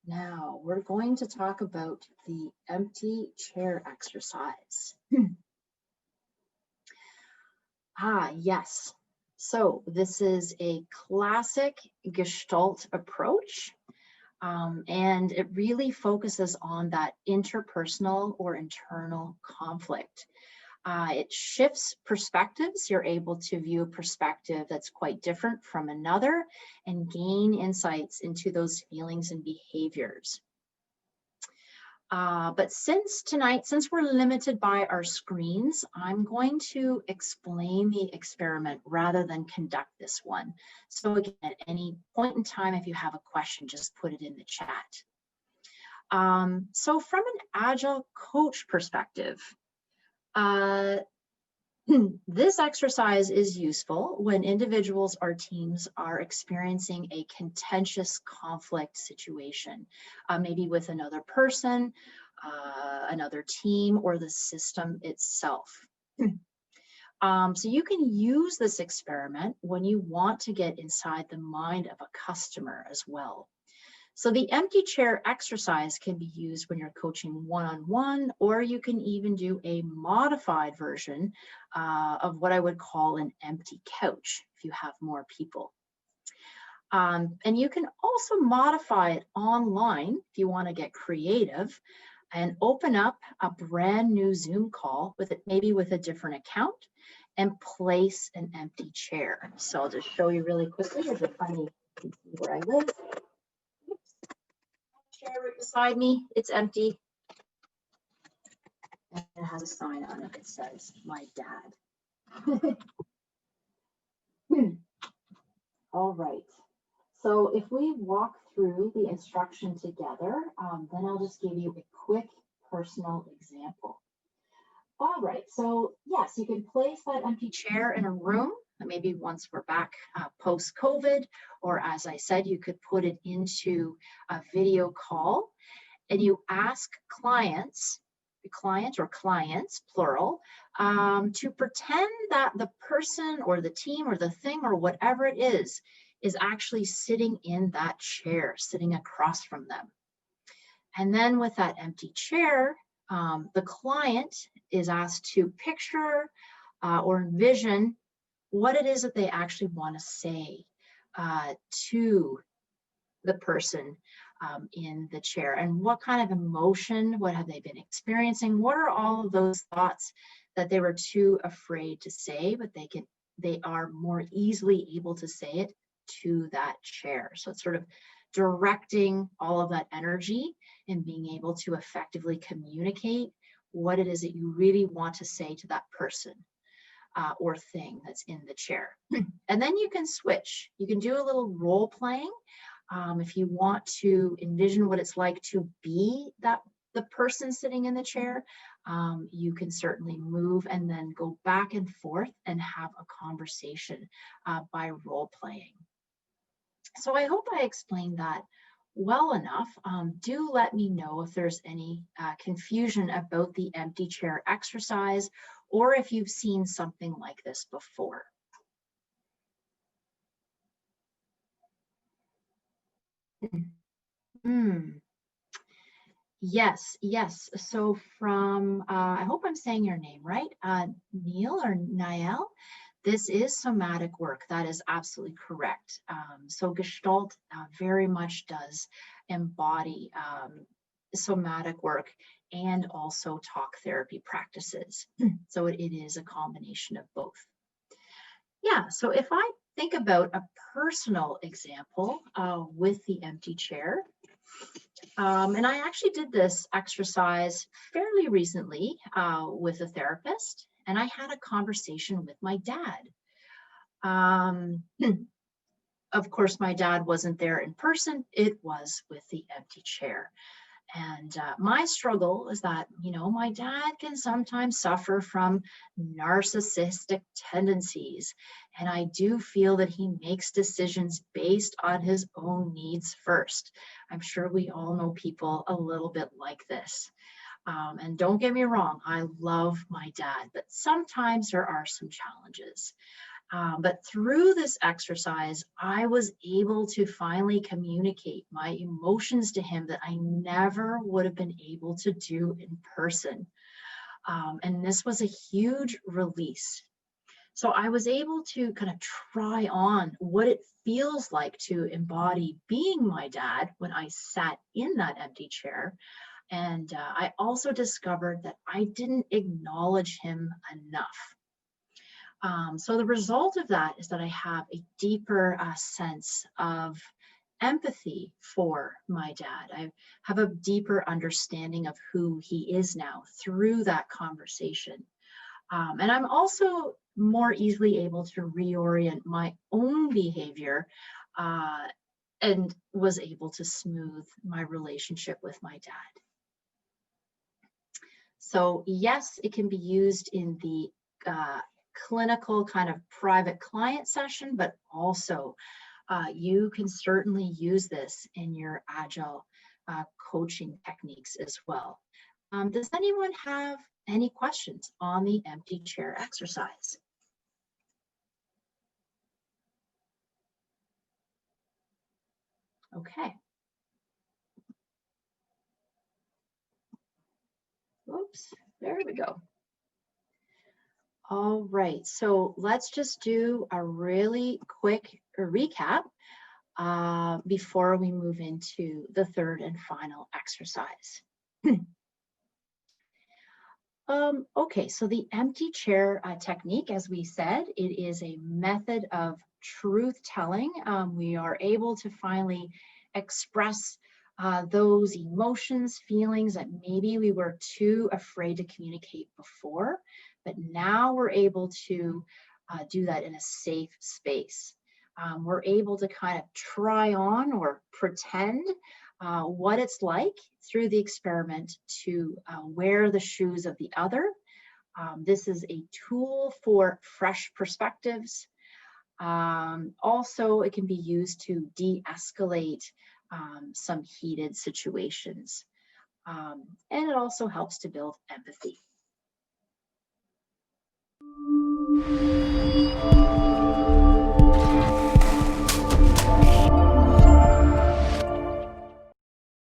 Now we're going to talk about the empty chair exercise. Yes. So this is a classic Gestalt approach, and it really focuses on that interpersonal or internal conflict. It shifts perspectives. You're able to view a perspective that's quite different from another and gain insights into those feelings and behaviors. But since we're limited by our screens, I'm going to explain the experiment rather than conduct this one. So again, at any point in time, if you have a question, just put it in the chat. So from an Agile coach perspective, this exercise is useful when individuals or teams are experiencing a contentious conflict situation, maybe with another person, another team, or the system itself. So you can use this experiment when you want to get inside the mind of a customer as well. So the empty chair exercise can be used when you're coaching one-on-one, or you can even do a modified version of what I would call an empty couch if you have more people. And you can also modify it online if you want to get creative and open up a brand new Zoom call with it, maybe with a different account, and place an empty chair. So I'll just show you really quickly. Here's a funny, you can see where I live. Chair right beside me, it's empty. And it has a sign on it that says, "My dad." All right. So if we walk through the instruction together, then I'll just give you a quick personal example. All right, so yes, you can place that empty chair in a room, maybe once we're back post-COVID, or as I said, you could put it into a video call, and you ask clients, plural, to pretend that the person or the team or the thing or whatever it is actually sitting in that chair, sitting across from them. And then with that empty chair, the client is asked to picture or envision what it is that they actually want to say to the person in the chair, and what kind of emotion, what have they been experiencing, what are all of those thoughts that they were too afraid to say, but they are more easily able to say it to that chair. So it's sort of directing all of that energy and being able to effectively communicate what it is that you really want to say to that person or thing that's in the chair. And then you can switch. You can do a little role playing. If you want to envision what it's like to be the person sitting in the chair, you can certainly move and then go back and forth and have a conversation by role playing. So I hope I explained that well enough. Do let me know if there's any confusion about the empty chair exercise, or if you've seen something like this before. Yes. So from, I hope I'm saying your name right, Neil or Niall, this is somatic work. That is absolutely correct. So Gestalt very much does embody somatic work and also talk therapy practices. So it is a combination of both. Yeah, so if I think about a personal example with the empty chair, and I actually did this exercise fairly recently with a therapist, and I had a conversation with my dad. Of course, my dad wasn't there in person. It was with the empty chair. And my struggle is that, my dad can sometimes suffer from narcissistic tendencies. And I do feel that he makes decisions based on his own needs first. I'm sure we all know people a little bit like this. And don't get me wrong, I love my dad, but sometimes there are some challenges. But through this exercise, I was able to finally communicate my emotions to him that I never would have been able to do in person. And this was a huge release. So I was able to kind of try on what it feels like to embody being my dad when I sat in that empty chair. And I also discovered that I didn't acknowledge him enough. So the result of that is that I have a deeper sense of empathy for my dad. I have a deeper understanding of who he is now through that conversation. And I'm also more easily able to reorient my own behavior and was able to smooth my relationship with my dad. So yes, it can be used in the clinical kind of private client session, but also you can certainly use this in your Agile coaching techniques as well. Does anyone have any questions on the empty chair exercise? Okay. Oops, there we go. All right, so let's just do a really quick recap before we move into the third and final exercise. Okay, so the empty chair technique, as we said, it is a method of truth telling. We are able to finally express those emotions, feelings that maybe we were too afraid to communicate before, but now we're able to do that in a safe space. We're able to kind of try on or pretend what it's like through the experiment to wear the shoes of the other. This is a tool for fresh perspectives. Also, it can be used to de-escalate some heated situations. And it also helps to build empathy.